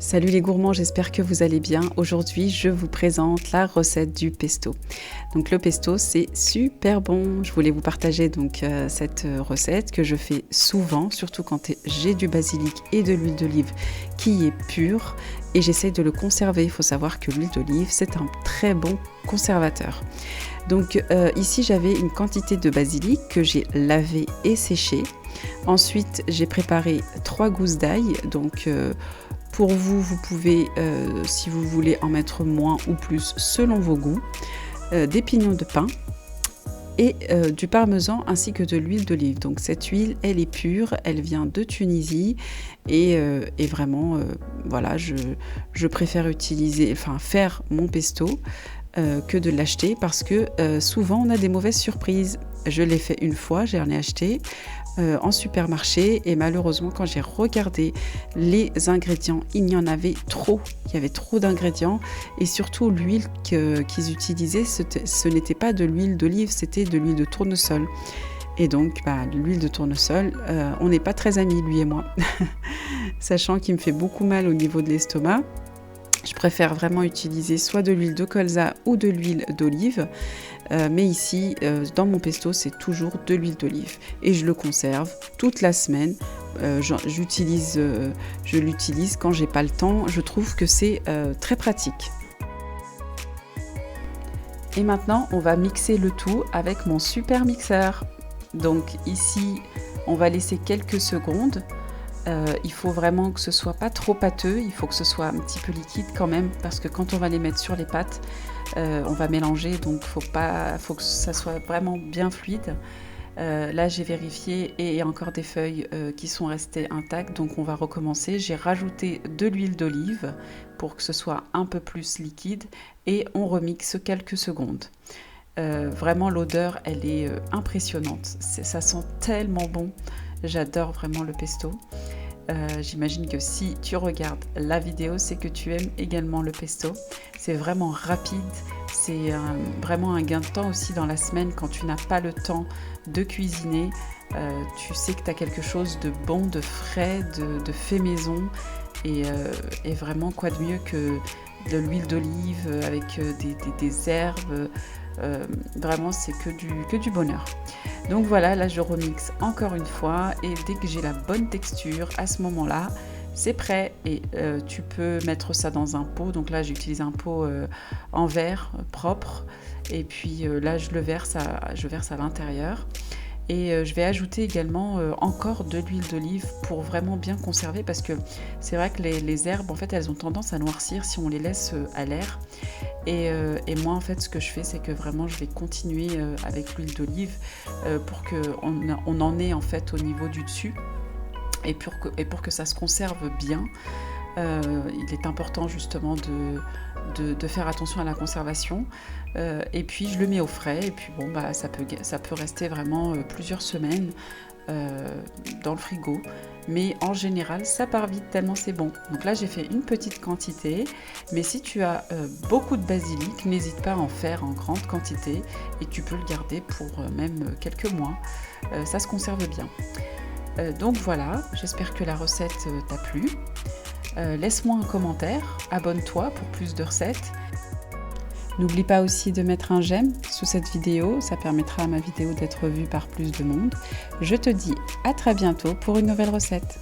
Salut les gourmands, j'espère que vous allez bien. Aujourd'hui, je vous présente la recette du pesto. Donc le pesto, c'est super bon. Je voulais vous partager cette recette que je fais souvent, surtout quand j'ai du basilic et de l'huile d'olive qui est pure et j'essaie de le conserver. Il faut savoir que l'huile d'olive, c'est un très bon conservateur. Donc ici, j'avais une quantité de basilic que j'ai lavé et séché. Ensuite, j'ai préparé 3 gousses d'ail. Pour vous, vous pouvez, si vous voulez, en mettre moins ou plus selon vos goûts, des pignons de pain et du parmesan ainsi que de l'huile d'olive. Donc cette huile, elle est pure, elle vient de Tunisie et vraiment, voilà, je préfère faire mon pesto que de l'acheter parce que souvent on a des mauvaises surprises. Je l'ai fait une fois, j'en ai acheté en supermarché et malheureusement quand j'ai regardé les ingrédients, il y en avait trop, il y avait trop d'ingrédients et surtout l'huile qu'ils utilisaient, ce n'était pas de l'huile d'olive, c'était de l'huile de tournesol. Et donc l'huile de tournesol, on n'est pas très amis lui et moi, sachant qu'il me fait beaucoup mal au niveau de l'estomac. Je préfère vraiment utiliser soit de l'huile de colza ou de l'huile d'olive. Mais ici, dans mon pesto, c'est toujours de l'huile d'olive. Et je le conserve toute la semaine. Je l'utilise quand j'ai pas le temps. Je trouve que c'est très pratique. Et maintenant, on va mixer le tout avec mon super mixeur. Donc ici, on va laisser quelques secondes. Il faut vraiment que ce soit pas trop pâteux, il faut que ce soit un petit peu liquide quand même parce que quand on va les mettre sur les pâtes, on va mélanger, donc faut que ça soit vraiment bien fluide. Là j'ai vérifié et il y a encore des feuilles qui sont restées intactes, donc on va recommencer. J'ai rajouté de l'huile d'olive pour que ce soit un peu plus liquide et on remixe quelques secondes. Vraiment l'odeur elle est impressionnante, ça sent tellement bon. J'adore vraiment le pesto. J'imagine que si tu regardes la vidéo, c'est que tu aimes également le pesto. C'est vraiment rapide, c'est vraiment un gain de temps aussi dans la semaine quand tu n'as pas le temps de cuisiner. Tu sais que tu as quelque chose de bon, de frais, de fait maison et vraiment quoi de mieux que de l'huile d'olive avec des herbes. Vraiment c'est que du bonheur. Donc voilà, là je remixe encore une fois et dès que j'ai la bonne texture, à ce moment-là, c'est prêt et tu peux mettre ça dans un pot. Donc là j'utilise un pot en verre propre et puis là je verse à l'intérieur. Et je vais ajouter également encore de l'huile d'olive pour vraiment bien conserver parce que c'est vrai que les herbes, en fait, elles ont tendance à noircir si on les laisse à l'air. Et moi, en fait, ce que je fais, c'est que vraiment, je vais continuer avec l'huile d'olive pour qu'on en ait en fait au niveau du dessus et pour que ça se conserve bien. Il est important justement de faire attention à la conservation et puis je le mets au frais et puis bon ça peut rester vraiment plusieurs semaines dans le frigo, mais en général ça part vite tellement c'est bon. Donc là j'ai fait une petite quantité, mais si tu as beaucoup de basilic, n'hésite pas à en faire en grande quantité et tu peux le garder pour même quelques mois, ça se conserve bien. Donc voilà, j'espère que la recette t'a plu. Laisse-moi un commentaire, abonne-toi pour plus de recettes. N'oublie pas aussi de mettre un j'aime sous cette vidéo, ça permettra à ma vidéo d'être vue par plus de monde. Je te dis à très bientôt pour une nouvelle recette.